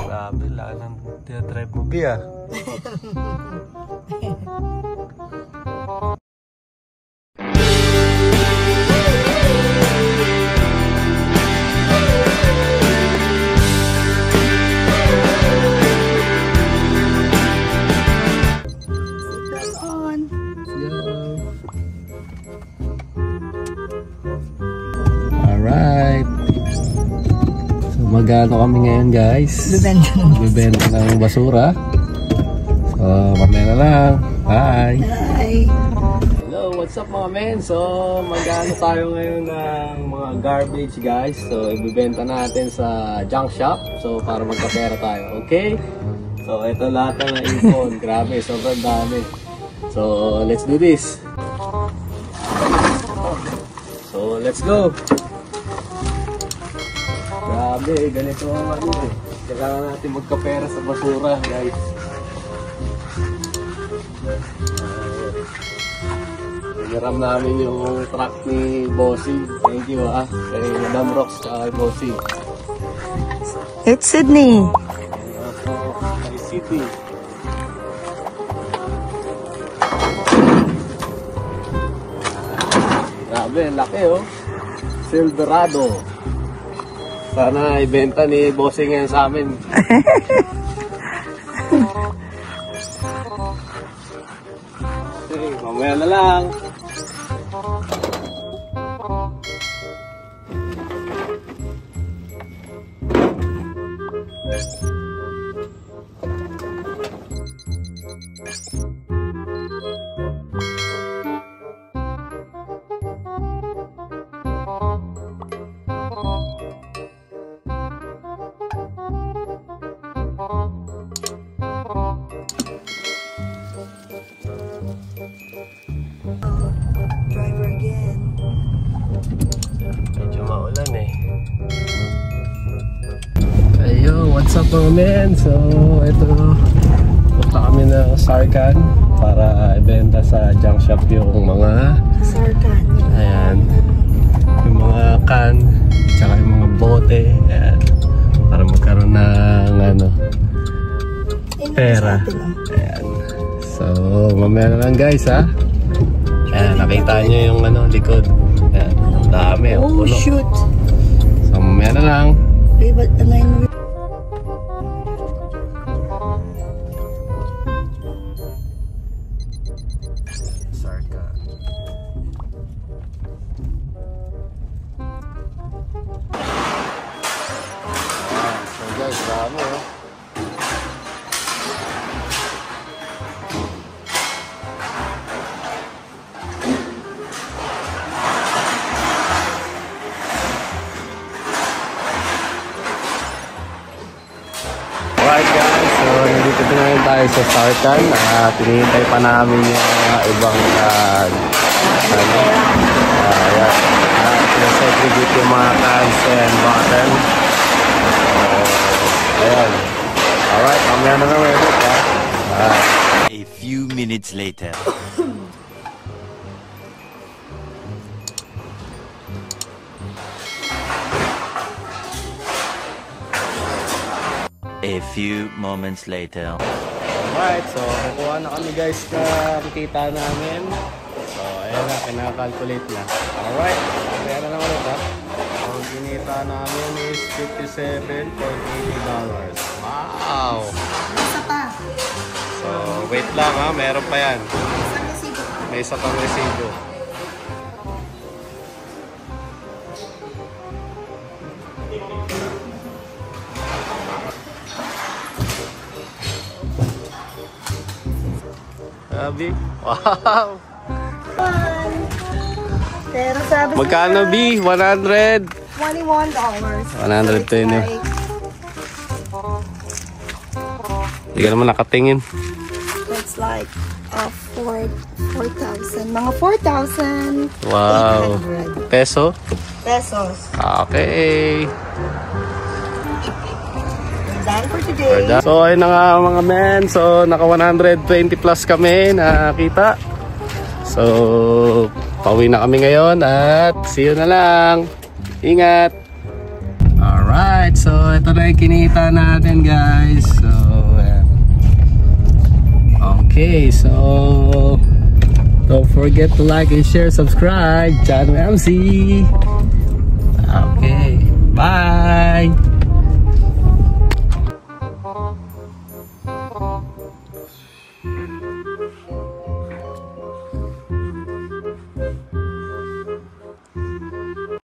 Grabe, laki ng drive mo, B, ah. Alright. So magano kami ngayon, guys? Bibenta ng basura. So mamaya na lang. Bye. Bye. Hello, what's up mga men? So magano tayo ngayon ng mga garbage, guys. So ibibenta natin sa junk shop. So para magkapera tayo, okay? So ito lahat na ipon. Grabe, sobrang dami. So let's do this. So let's go. Grabe, ganito ang ano eh. Kailangan natin magkapera sa basura, guys. Hiniram namin yung truck ni Bossy. Thank you kay Madam Rox kay Bossy. It's Sydney. Kay City. Grabe, laki oh. Silverado. Sana ibenta ni Bossing yan sa amin. Okay, mamaya na lang. Driver again. Medyo maulan eh. Ayo, what's up mga men? So, ito punta kami ng Sarkan para ibenta sa junk shop yung mga Sarkan. ayan, yung mga can tsaka yung mga bote, ayan, para magkaroon ng ano, pera. Ayan. So, mamaya na lang guys ha. Ayan, nakita nyo yung ano, likod. Ayan, ang dami, Oh puno. shoot. So, mamaya na lang. But align with Sarkan. So guys, dami oh. Alright guys, so nandito na ngayon tayo sa Sarkan. Tinihintay pa namin yung mga ibang pinasegregate yung mga cans and bottle. Ayan. Alright, mamaya na naman ulit ha. A few minutes later. A few moments later. Alright, so kukuha na kami guys ng kita namin. So ayan na, kinakalculate na. Alright, mamaya na naman ulit ha. Ang kinita namin is $57.80. Wow! isa pa. So, wait lang ha, meron pa yan. Isang resibo. May isa pang resibo. Sabi, wow! Pero sabi Magkano B? 100? $21. 120. Hindi ka naman nakatingin. It's like 4,000. Mga 4,000. Wow. Peso? Pesos. Okay. Done for today. So ayun na nga mga men. So naka 120 plus kami nakita. So pauwi na kami ngayon at see you na lang. Ingat. Alright. Alright, so ito na yung kinita natin guys. So, okay, so don't forget to like and share, subscribe. Chano MC.